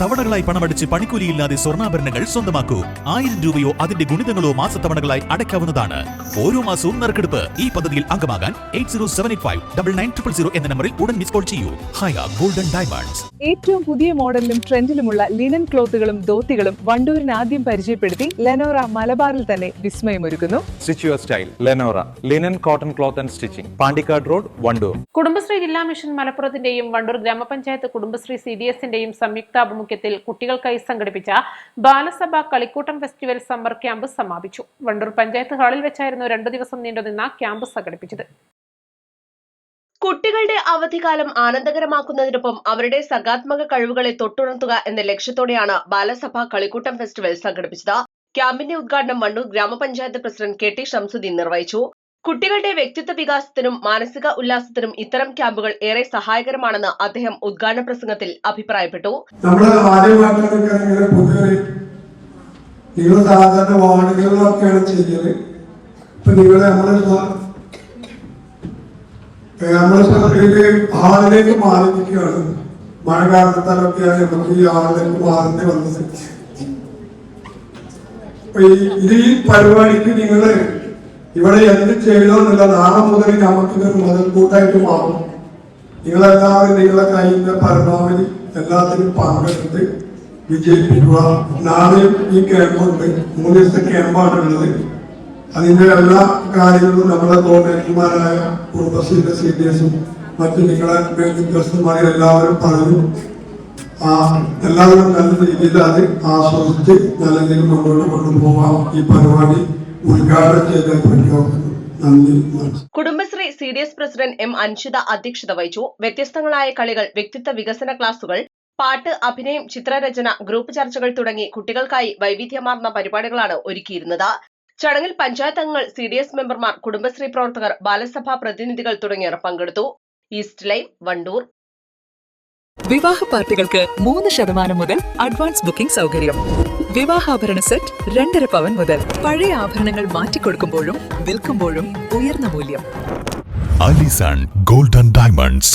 തവണകളായി പണമടിച്ച് പണിക്കൂലിയില്ലാതെ സ്വർണ്ണാഭരണങ്ങൾ സ്വന്തമാക്കൂ. 1000 രൂപയോ അതിന്റെ ഗുണിതങ്ങളോ മാസത്തവണകളായി അടയ്ക്കാവുന്നതാണ്. ഓരോ മാസവും നറുക്കെടുപ്പ്. ഈ പദ്ധതിയിൽ അംഗമാകാൻ 8078599000 എന്ന നമ്പറിൽ ഉടൻ മിസ് കോൾ ചെയ്യൂ. ഹയ ഗോൾഡൻ ഡയമണ്ട്സ്. ഏറ്റവും പുതിയ മോഡലിലും ട്രെൻഡിലുമുള്ള ലിനൻ ക്ലോത്തുകളും ധോത്തികളും വണ്ടൂരിന് ആദ്യം പരിചയപ്പെടുത്തി ലെനോറ മലബാറിൽ തന്നെ വിസ്മയമൊരുക്കുന്നു. Stitch your style Lenora linen cotton cloth and stitching, Pandikkad road, Wandoor. Kudumbashree ജില്ലാ മിഷൻ മലപ്പുറത്തിന്റെയും വണ്ടൂർ ഗ്രാമപഞ്ചായത്ത് കുടുംബശ്രീ CDSന്റെയും സംയുക്താഭിമുഖ്യത്തിൽ കുട്ടികൾക്കായി സംഘടിപ്പിച്ച ബാലസഭ കളിക്കൂട്ടം ഫെസ്റ്റിവൽ സമ്മർ ക്യാമ്പ് സമാപിച്ചു. വണ്ടൂർ പഞ്ചായത്ത് ഹാളിൽ വെച്ചായിരുന്നു 2 ദിവസം നീണ്ടുനിന്ന ക്യാമ്പ് സംഘടിപ്പിച്ചത്. കുട്ടികളുടെ അവധിക്കാലം ആനന്ദകരമാക്കുന്നതിനൊപ്പം അവരുടെ സർഗാത്മക കഴിവുകളെ തൊട്ടുണർത്തുക എന്ന ലക്ഷ്യത്തോടെയാണ് ബാലസഭ കളിക്കൂട്ടം ഫെസ്റ്റിവൽ സംഘടിപ്പിച്ചത്. ക്യാമ്പിന്റെ ഉദ്ഘാടനം വണ്ടൂർ ഗ്രാമപഞ്ചായത്ത് പ്രസിഡന്റ് KT ഷംസുദ്ദീൻ നിർവഹിച്ചു. കുട്ടികളുടെ വ്യക്തിത്വ വികാസത്തിനും മാനസിക ഉല്ലാസത്തിനും ഇത്തരം ക്യാമ്പുകൾ ഏറെ സഹായകരമാണെന്ന് അദ്ദേഹം ഉദ്ഘാടന പ്രസംഗത്തിൽ അഭിപ്രായപ്പെട്ടു. നിങ്ങൾ സാധാരണ വാർഡുകളിലൊക്കെയാണ് ചെയ്യല്. ഇപ്പൊ നിങ്ങളെ ഹാളിലേക്ക് മാറി നിൽക്കുകയാണ്. മഴ കാരണത്താലൊക്കെയാണ് നമുക്ക് ഈ ഹാളിലേക്ക് മാറേണ്ടി വന്നത്. ഈ പരിപാടിക്ക് നിങ്ങള് ഇവിടെ എന്ത് ചെയ്യണമെന്നില്ല. നാളെ മുതൽ നമുക്കിതൊരു മുതൽക്കൂട്ടായിട്ട് മാറും. നിങ്ങളെല്ലാവരും നിങ്ങളെ കഴിയുന്ന പരമാവധി എല്ലാത്തിനും പങ്കെടുത്ത് വിജയിപ്പിക്കുക. നാളെയും ഈ ക്യാമ്പുണ്ട്. 3 ദിവസത്തെ ക്യാമ്പാണുള്ളത്. അതിന്റെ എല്ലാ കാര്യങ്ങളും നമ്മുടെ കോർഡിനേറ്റർമാരായ കുടുംബശ്രീയുടെ CDSും മറ്റു നിങ്ങളെ ഉദ്യോഗസ്ഥന്മാരും എല്ലാവരും പറഞ്ഞു. എല്ലാവരും നല്ല രീതിയിൽ അത് ആസ്വദിച്ച് നല്ല രീതിയിൽ മുന്നോട്ട് കൊണ്ടുപോകാം. ഈ പരിപാടി ഉദ്ഘാടനം ചെയ്ത നന്ദി. Kudumbashree CDS president M Anshitha അധ്യക്ഷത വഹിച്ചു. വ്യത്യസ്തങ്ങളായ കളികൾ, വ്യക്തിത്വ വികസന ക്ലാസുകൾ, പാട്ട്, അഭിനയം, ചിത്രരചന, ഗ്രൂപ്പ് ചർച്ചകൾ തുടങ്ങി കുട്ടികൾക്കായി വൈവിധ്യമാർന്ന പരിപാടികളാണ് ഒരുക്കിയിരുന്നത്. ചടങ്ങിൽ പഞ്ചായത്ത് അംഗങ്ങൾ, CDS മെമ്പർമാർ, കുടുംബശ്രീ പ്രവർത്തകർ, ബാലസഭാ പ്രതിനിധികൾ തുടങ്ങിയവർ പങ്കെടുത്തു. East live, Wandoor. വിവാഹ പാർട്ടികൾക്ക് 3% മുതൽ അഡ്വാൻസ് ബുക്കിംഗ് സൗകര്യം. വിവാഹാഭരണ സെറ്റ് 2.5 പവൻ മുതൽ. പഴയ ആഭരണങ്ങൾ മാറ്റിക്കൊടുക്കുമ്പോഴും വിൽക്കുമ്പോഴും ഉയർന്ന മൂല്യം. Allison golden diamonds,